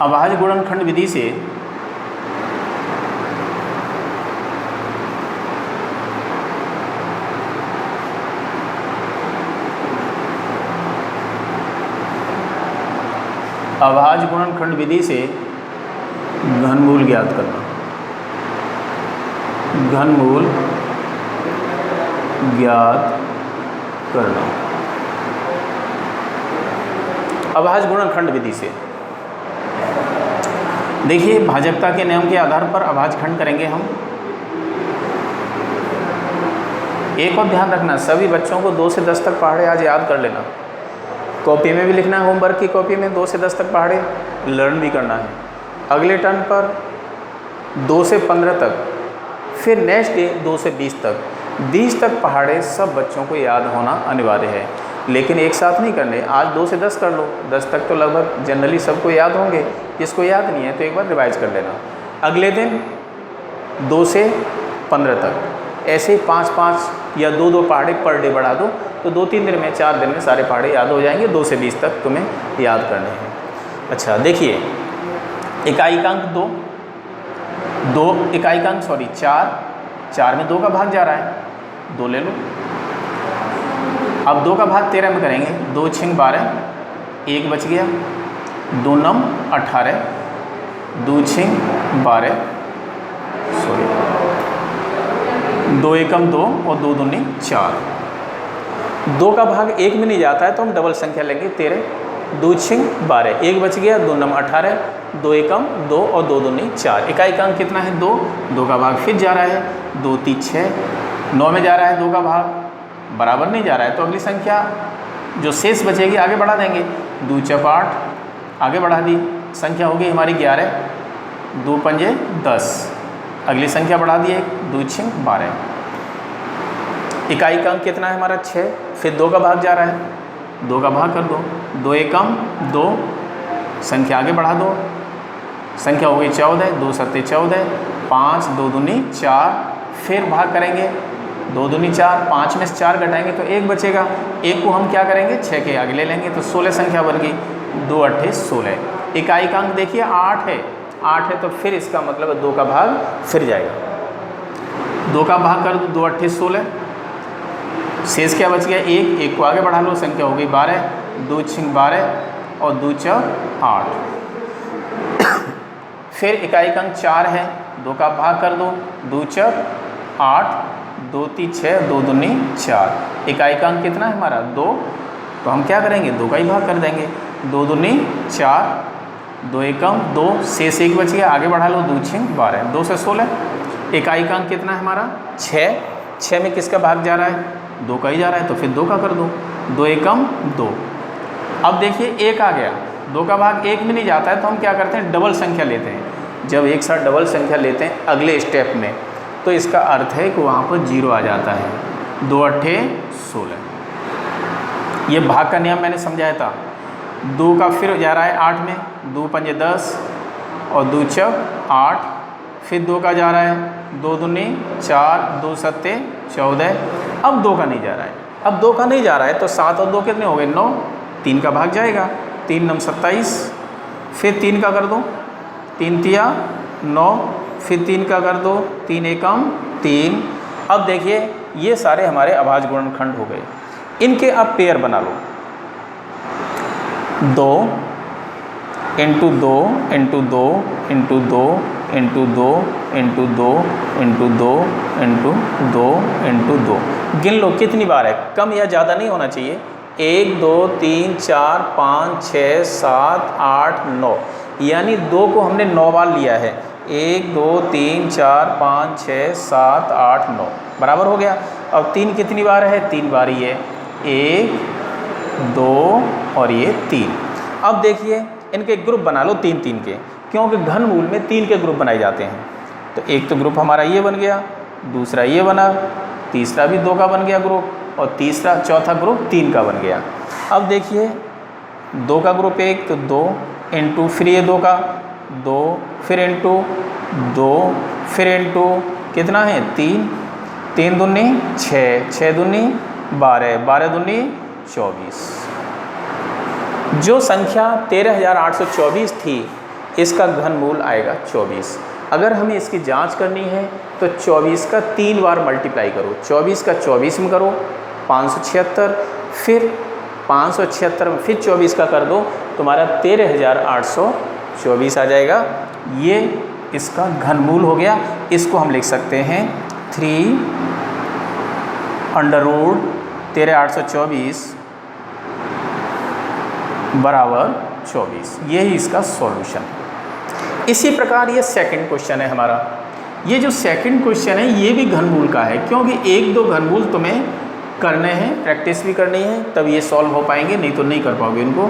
अभाज्य गुणनखंड विधि से अभाज्य गुणनखंड विधि से घनमूल ज्ञात करना। घनमूल ज्ञात करना अभाज्य गुणनखंड विधि से। देखिए, भाजकता के नियम के आधार पर अभाज्य खंड करेंगे हम। एक और ध्यान रखना, सभी बच्चों को 2 से 10 तक पहाड़े आज याद कर लेना। कॉपी में भी लिखना है, होमवर्क की कॉपी में 2 से 10 तक पहाड़े लर्न भी करना है। अगले टर्न पर 2 से 15 तक, फिर नेक्स्ट डे 2 से 20 तक। 20 तक पहाड़े सब बच्चों को याद होना अनिवार्य है, लेकिन एक साथ नहीं करने। आज 2 से 10 कर लो, 10 तक तो लगभग जनरली सबको याद होंगे। जिसको याद नहीं है तो एक बार रिवाइज कर लेना। अगले दिन 2 से 15 तक, ऐसे ही 5-5 या 2-2 पहाड़े पर डे बढ़ा दो, तो 2-3 दिन में, 4 दिन में सारे पहाड़े याद हो जाएंगे। 2 से 20 तक तुम्हें याद करने हैं। अच्छा, देखिए, इकाइकांक 2 इकाइकांक 4 में 2 का भाग जा रहा है, 2 ले लो। अब 2 का भाग 13 में करेंगे। 2 छिंग 12, 1 बच गया। 2 नम 18, 2 छिंग 12, 2 एकम 2 और 2 दूनी 4। 2 का भाग 1 में नहीं जाता है तो हम डबल संख्या लेंगे 13। 2 छिंग 12, 1 बच गया। 2 नम 18, 2 एकम 2 और 2 दूनी 4। इकाइकांक कितना है? 2 का भाग फिर जा रहा है। 2 3 6, 9 में जा रहा है 2 का भाग, बराबर नहीं जा रहा है तो अगली संख्या जो शेष बचेगी आगे बढ़ा देंगे। 2 चौक 8, आगे बढ़ा दी, संख्या होगी हमारी 11। 2 पंजे 10, अगली संख्या बढ़ा दी 1। 2 छिंग 12। इकाइकांक कितना है हमारा? 6। फिर 2 का भाग जा रहा है, 2 का भाग कर दो। 2 एकम 2, संख्या आगे बढ़ा दो, संख्या हो गई 14। 2 सत्ते 14, 5 2 दूनी 4। फिर भाग करेंगे, 2 दूनी 4, 5 में से 4 घटाएंगे तो 1 बचेगा। 1 को हम क्या करेंगे? 6 के आगे ले लेंगे तो 16 संख्या बन गई। 2 8 16। इकाइकांक देखिए 8 है, 8 है तो फिर इसका मतलब 2 का भाग फिर जाएगा। 2 का भाग कर दो, 2 8 16, शेष क्या बच गया? 1 को आगे बढ़ा लो, संख्या हो गई 12। 2 छिंग 12 और 2 चौक 8। फिर इकाइकांक 4 है, 2 का भाग कर दो। 2 चौक 8, 2 3 6, 2 दूनी 4। इकाइकांक कितना है हमारा? 2, तो हम क्या करेंगे? 2 का ही भाग कर देंगे। 2 दूनी 4, 2 एकम 2, शेष 1 बच गया, आगे बढ़ा लो। 2 छिंग 12, 2 से 16। इकाइकांक कितना है हमारा? 6 में किसका भाग जा रहा है? 2 का ही जा रहा है तो फिर 2 का कर दो। 2 एकम 2। अब देखिए 1 आ गया, 2 का भाग 1 में नहीं जाता है तो हम क्या करते हैं? डबल संख्या लेते हैं। जब एक साथ डबल संख्या लेते हैं अगले स्टेप में, तो इसका अर्थ है कि वहाँ पर 0 आ जाता है। 2 8 16। ये भाग का नियम मैंने समझाया था। 2 का फिर जा रहा है 8 में। 2 पंजे 10 और 2 चौक 8। फिर 2 का जा रहा है, 2 दूनी 4, 2 सत्ते 14। अब 2 का नहीं जा रहा है। अब 2 का नहीं जा रहा है तो 7 और 2 कितने हो गए? 9। 3 का भाग जाएगा, 3 नम 27। फिर 3 का कर दो, 3 तिया 9। फिर 3 का कर दो, 3 एकम 3। अब देखिए ये सारे हमारे अभाज्य गुणनखंड हो गए। इनके अब पेयर बना लो। 2 into 2 into 2 into 2 into 2 into 2 into 2 into 2 into 2। गिन लो कितनी बार है, कम या ज़्यादा नहीं होना चाहिए। 1 2 3 4 5 6 7 8 9, यानी 2 को हमने 9 बार लिया है। 1 2 3 4 5 6 7 8 9 बराबर हो गया। अब 3 कितनी बार है? 3 बार ही है। 1 2 और ये 3। अब देखिए इनके ग्रुप बना लो 3 3 के, क्योंकि घनमूल में 3 के ग्रुप बनाए जाते हैं। तो एक तो ग्रुप हमारा ये बन गया, दूसरा ये बना, तीसरा भी 2 का बन गया ग्रुप, और चौथा ग्रुप 3 का बन गया। अब देखिए 2 का ग्रुप 1 तो 2 इंटू, फिर ये 2 का 2, फिर इंटू 2, फिर इंटू कितना है? 3। 3 दूनी 6, 6 दूनी 12, 12 दूनी 24। जो संख्या 13,824 थी, इसका घनमूल आएगा 24। अगर हमें इसकी जांच करनी है तो 24 का 3 बार मल्टीप्लाई करो, 24 का 24 में करो 576, फिर 576 में फिर 24 का कर दो, तुम्हारा 13,824 आ जाएगा। ये इसका घनमूल हो गया। इसको हम लिख सकते हैं 3 अंडर रूट 13,824 बराबर 24। यही इसका सॉल्यूशन है। इसी प्रकार ये सेकंड क्वेश्चन है हमारा। ये जो सेकंड क्वेश्चन है ये भी घनमूल का है, क्योंकि 1-2 घनमूल तुम्हें करने हैं, प्रैक्टिस भी करनी है, तब ये सॉल्व हो पाएंगे, नहीं तो नहीं कर पाओगे इनको।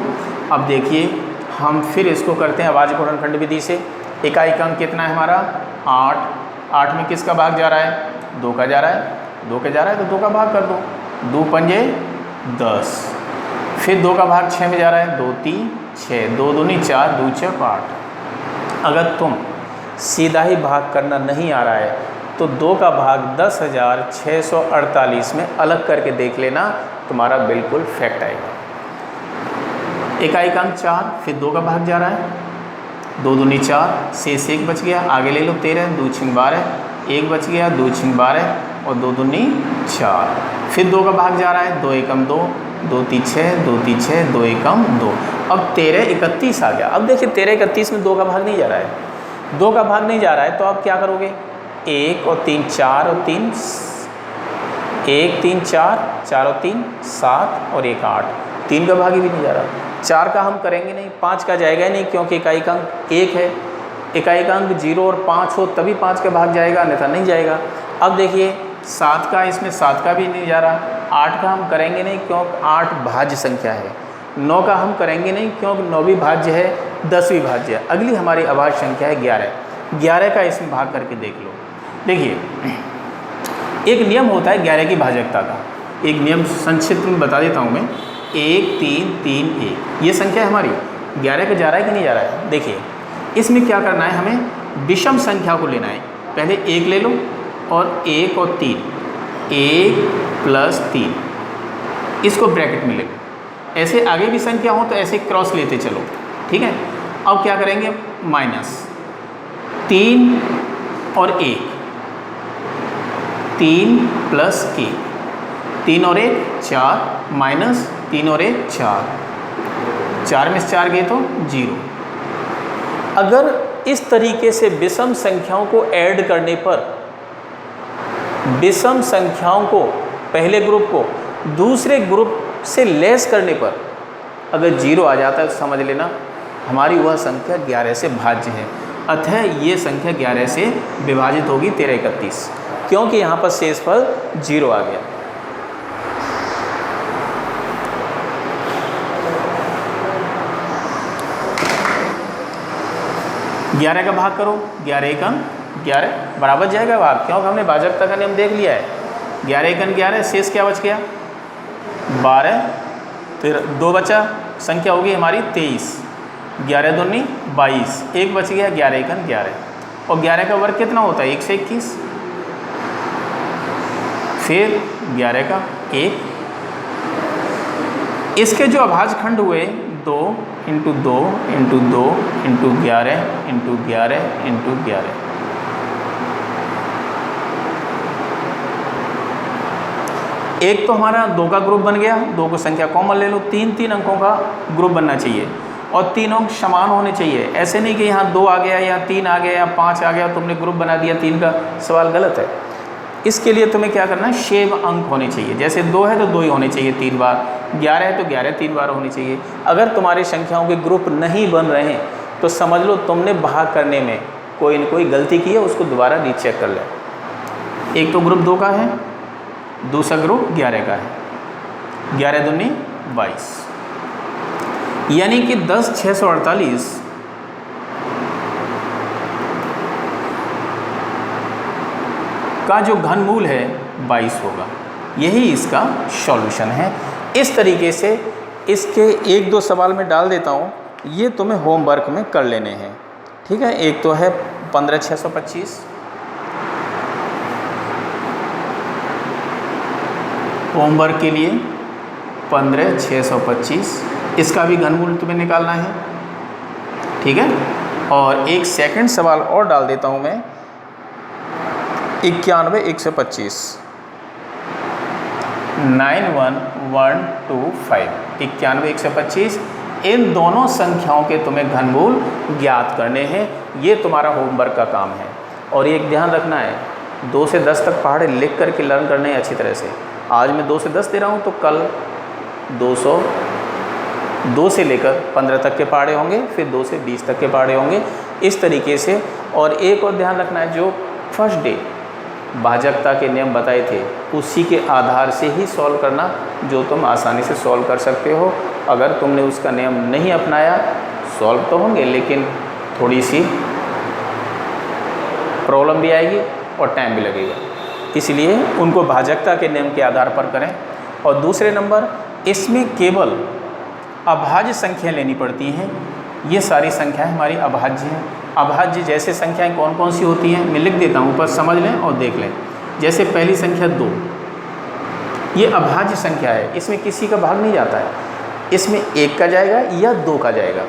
अब देखिए हम फिर इसको करते हैं अभाज्य गुणनखंड विधि से। इकाई का अंक कितना है हमारा 8। 8 में किसका भाग जा रहा है 2 का जा रहा है, 2 का जा रहा है तो 2 का भाग कर दो, 2 पंजे 10। फिर 2 का भाग 6 में जा रहा है, 2 3 6, 2 दूनी 4, 2 6 8। अगर तुम सीधा ही भाग करना नहीं आ रहा है तो 2 का भाग 10,648 में अलग करके देख लेना, तुम्हारा बिल्कुल फैक्ट आएगा। इकाई का अंक 4, फिर 2 का भाग जा रहा है, 2 दूनी 4, शेष 1 बच गया, आगे ले लो 13, 2 6 12, 1 बच गया, 2 6 12 और 2 दूनी 4। फिर 2 का भाग जा रहा है, 2 एकम 2, 2 3 6, 2 3 6, 2 एकम 2। अब 13 31 आ गया। अब देखिए 13 31 में 2 का भाग नहीं जा रहा है, 2 का भाग नहीं जा रहा है तो आप क्या करोगे, 1 और 3 4 और 3 1 3 4 4 और 3 7 और 1 8, 3 का भाग ही भी नहीं जा रहा। 4 का हम करेंगे नहीं, 5 का जाएगा ही नहीं, क्योंकि इकाई का अंक 1 है। इकाई का अंक 0 और 5 हो तभी 5 का भाग जाएगा, अन्यथा नहीं जाएगा। अब देखिए 7 का, इसमें 7 का भी नहीं जा रहा। 8 का हम करेंगे नहीं क्योंकि 8 भाज्य संख्या है। 9 का हम करेंगे नहीं क्योंकि 9 भी भाज्य है, 10 भी भाज्य है। अगली हमारी अभाज्य संख्या है 11। 11 का इसमें भाग करके देख लो। देखिए एक नियम होता है 11 की भाजकता का, एक नियम संक्षिप्त में बता देता हूँ मैं। 1 3 3 1 ये संख्या है हमारी, 11 का जा रहा है कि नहीं जा रहा है। देखिए इसमें क्या करना है, हमें विषम संख्या को लेना है। पहले 1 ले लो और 1 और 3, 1 + 3, इसको ब्रैकेट में ले लो। ऐसे आगे भी संख्या हो तो ऐसे क्रॉस लेते चलो, ठीक है। अब क्या करेंगे, -3 और 1, 3 + 1, 3 और 1 4, -3 और 1 4, 4 में से 4 गए तो 0। अगर इस तरीके से विषम संख्याओं को ऐड करने पर, विषम संख्याओं को पहले ग्रुप को दूसरे ग्रुप से लेस करने पर अगर 0 आ जाता है तो समझ लेना हमारी वह संख्या 11 से भाज्य है। अतः ये संख्या 11 से विभाजित होगी 13 31, क्योंकि यहाँ पर शेषफल 0 आ गया। ग्यारह का भाग करो, 11 एकम 11 बराबर जाएगा भाग, क्योंकि हमने भाजकता का नियम देख लिया है। 11 एकम 11, शेष क्या बच गया 12, फिर 2 बचा, संख्या होगी हमारी 23, 11 दूनी 22, 1 बच गया, 11 एकम 11। और 11 का वर्ग कितना होता है 121, फिर 11 का 1। इसके जो अभाज्य खंड हुए 2 × 2 × 2 × 11 × 11 × 11। एक तो हमारा 2 का ग्रुप बन गया, 2 को संख्या कॉमन ले लो, 3 अंकों का ग्रुप बनना चाहिए और 3 अंक समान होने चाहिए। ऐसे नहीं कि यहाँ 2 आ गया या 3 आ गया या 5 आ गया, तुमने ग्रुप बना दिया 3 का, सवाल गलत है। इसके लिए तुम्हें क्या करना है, सेम अंक होने चाहिए। जैसे 2 है तो 2 ही होने चाहिए 3 बार, 11 है तो 11 3 बार होनी चाहिए। अगर तुम्हारी संख्याओं के ग्रुप नहीं बन रहे हैं तो समझ लो तुमने भाग करने में कोई न कोई गलती की है, उसको दोबारा रीचेक कर ले। एक तो ग्रुप 2 का है, दूसरा ग्रुप 11 का है। 11 दूनी 22, यानी कि 10,648 का जो घनमूल है 22 होगा। यही इसका सॉल्यूशन है। इस तरीके से इसके 1-2 सवाल में डाल देता हूँ, ये तुम्हें होमवर्क में कर लेने हैं, ठीक है। एक तो है 15,625, होमवर्क के लिए 15,625, इसका भी घनमूल तुम्हें निकालना है, ठीक है। और एक सेकंड सवाल और डाल देता हूँ मैं, 91 125, 91125, 91 125, इन दोनों संख्याओं के तुम्हें घनमूल ज्ञात करने हैं। ये तुम्हारा होमवर्क का काम है। और एक ध्यान रखना है, 2 से 10 तक पहाड़े लिख करके लर्न करने हैं अच्छी तरह से। आज मैं 2 से 10 दे रहा हूँ, तो कल 2 से लेकर 15 तक के पहाड़े होंगे, फिर 2 से 20 तक के पहाड़े होंगे, इस तरीके से। और एक और ध्यान रखना है, जो फर्स्ट डे भाजकता के नियम बताए थे उसी के आधार से ही सॉल्व करना, जो तुम आसानी से सॉल्व कर सकते हो। अगर तुमने उसका नियम नहीं अपनाया, सॉल्व तो होंगे लेकिन थोड़ी सी प्रॉब्लम भी आएगी और टाइम भी लगेगा, इसलिए उनको भाजकता के नियम के आधार पर करें। और दूसरे नंबर, इसमें केवल अभाज्य संख्या लेनी पड़ती हैं। ये सारी संख्याएं हमारी अभाज्य हैं। अभाज्य जैसे संख्याएं कौन कौन सी होती हैं, मैं लिख देता हूँ, ऊपर समझ लें और देख लें। जैसे पहली संख्या 2, ये अभाज्य संख्या है, इसमें किसी का भाग नहीं जाता है, इसमें 1 का जाएगा या 2 का जाएगा।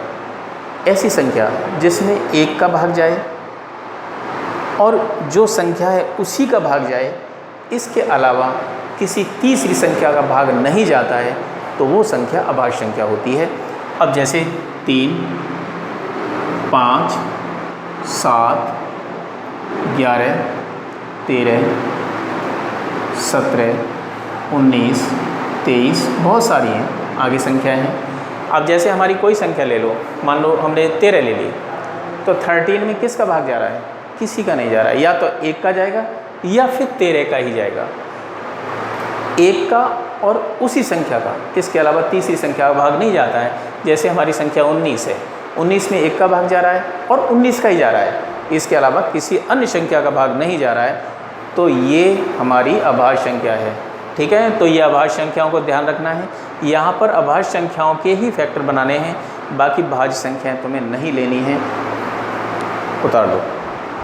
ऐसी संख्या जिसमें 1 का भाग जाए और जो संख्या है उसी का भाग जाए, इसके अलावा किसी तीसरी संख्या का भाग नहीं जाता है, तो वो संख्या अभाज्य संख्या होती है। अब जैसे 3, 5, 7, 11, 13, 17, 19, 23, बहुत सारी हैं, आगे संख्याएं हैं। अब जैसे हमारी कोई संख्या ले लो, मान लो हमने 13 ले ली, तो 13 में किसका भाग जा रहा है, किसी का नहीं जा रहा है, या तो 1 का जाएगा या फिर 13 का ही जाएगा, 1 का और उसी संख्या का, इसके अलावा तीसरी संख्या का भाग नहीं जाता है। जैसे हमारी संख्या 19 है, 19 में 1 का भाग जा रहा है और 19 का ही जा रहा है, इसके अलावा किसी अन्य संख्या का भाग नहीं जा रहा है, तो ये हमारी अभाज्य संख्या है। ठीक है, तो ये अभाज्य संख्याओं को ध्यान रखना है। यहाँ पर अभाज्य संख्याओं के ही फैक्टर बनाने हैं, बाकी भाज्य संख्याएं तुम्हें नहीं लेनी हैं, उतार दो।